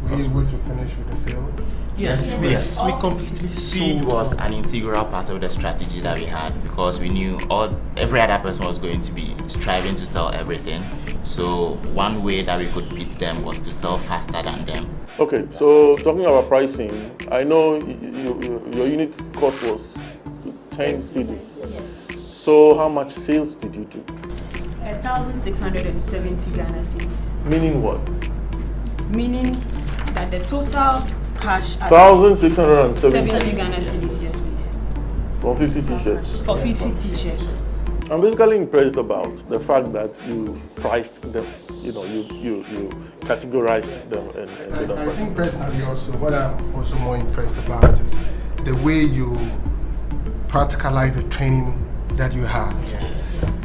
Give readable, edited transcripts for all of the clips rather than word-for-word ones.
Were you able to finish with the sale? Yes. We completely Speed sold. was an integral part of the strategy that we had because we knew every other person was going to be striving to sell everything. So one way that we could beat them was to sell faster than them. Okay, so talking about pricing, I know your unit cost was 10 cedis. So how much sales did you do? 1,670 Ghana cedis. Meaning what? Meaning that the total cash 1,670 Ghana cedis, yes please. from 50 t-shirts. For 50 t-shirts. I'm basically impressed about the fact that you priced them, you categorized them and did a price. I think personally also, what I'm also more impressed about is the way you practicalize the training that you had.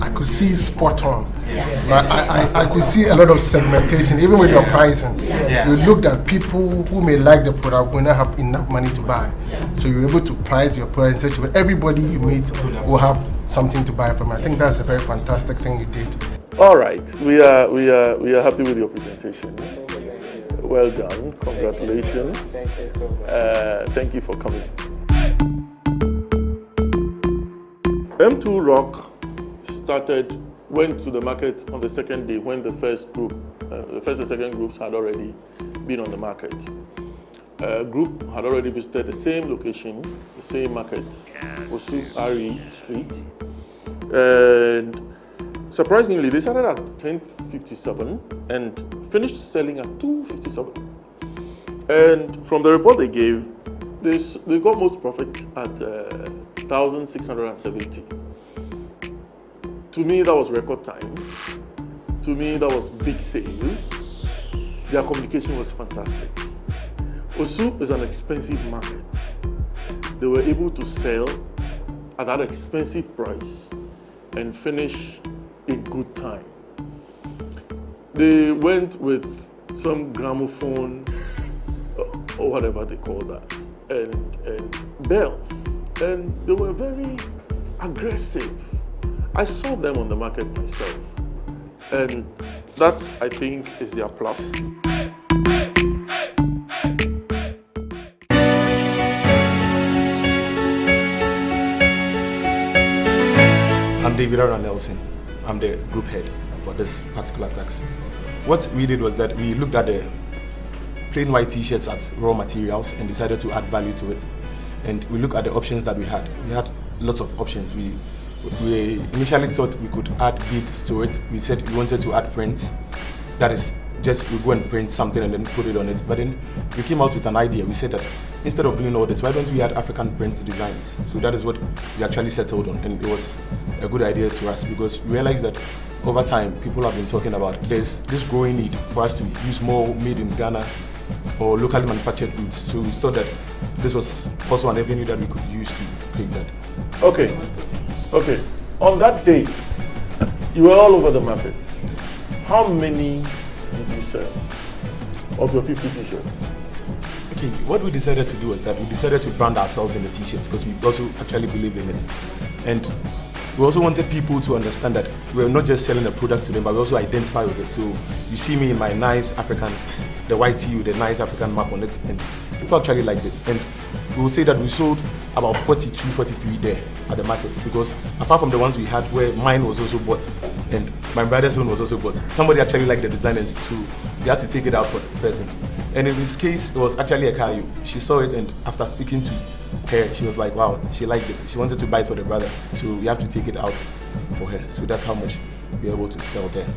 I could see spot on. I could see a lot of segmentation, even with your pricing. You looked at people who may like the product will not have enough money to buy. So you're able to price your product in such a way everybody you meet will have something to buy from. I think that's a very fantastic thing you did. All right, we are happy with your presentation. Well done. Congratulations. Thank you so much. Thank you for coming. M2 Rock went to the market on the second day when the first and second groups had already been on the market. Group had already visited the same location, the same market, Osu Ari Street, and surprisingly, they started at 10.57 and finished selling at 2.57. And from the report they gave, they got most profit at 1,670. To me, that was record time. To me, that was big sale. Their communication was fantastic. Osu is an expensive market. They were able to sell at that expensive price and finish in good time. They went with some gramophone or whatever they call that and bells, and they were very aggressive. I saw them on the market myself, and that, I think, is their plus. I'm David Aaron Nelson. I'm the group head for this particular tax. What we did was that we looked at the plain white t-shirts as raw materials and decided to add value to it. And we looked at the options that we had. We had lots of options. We initially thought we could add beads to it. We said we wanted to add prints. That is, just we go and print something and then put it on it. But then we came out with an idea. We said that instead of doing all this, why don't we add African print designs? So that is what we actually settled on, and it was a good idea to us because we realized that over time people have been talking about there's this growing need for us to use more made in Ghana or locally manufactured goods. So we thought that this was also an avenue that we could use to create that. Okay. On that day, you were all over the market. How many did you sell of your 50 t-shirts? Okay, what we decided to do was that we decided to brand ourselves in the t-shirts because we also actually believed in it. And we also wanted people to understand that we were not just selling a product to them, but we also identify with it. So you see me in my nice African, the white tee with a nice African map on it, and people actually liked it. And we will say that we sold about 42, 43 there at the markets because apart from the ones we had where mine was also bought and my brother's own was also bought, somebody actually liked the design and we had to take it out for the person. And in this case, it was actually a Kayu. She saw it, and after speaking to her, she was like, wow, she liked it. She wanted to buy it for the brother. So we have to take it out for her. So that's how much we were able to sell there.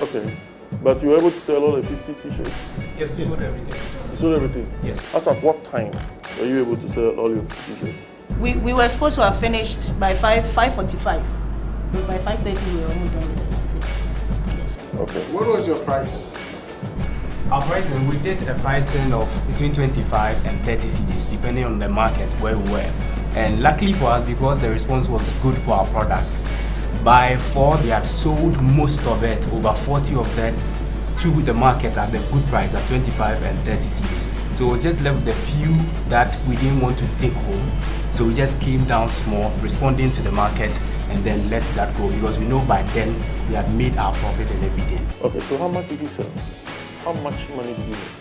Okay. But you were able to sell all the 50 t-shirts? Yes, we sold everything. You sold everything? Yes. As at what time were you able to sell all your t-shirts? We were supposed to have finished by 5:45. But by 5:30 we were almost done with everything. Yes. Okay. What was your pricing? Our pricing, we did a pricing of between 25 and 30 cedis, depending on the market where we were. And luckily for us, because the response was good for our product, by 4 they had sold most of it, over 40 of them, to the market at the good price at 25 and 30 cedis. So it was just left with a few that we didn't want to take home. So we just came down small, responding to the market, and then let that go because we know by then we had made our profit and everything. Okay, so how much did you sell? How much money did you make?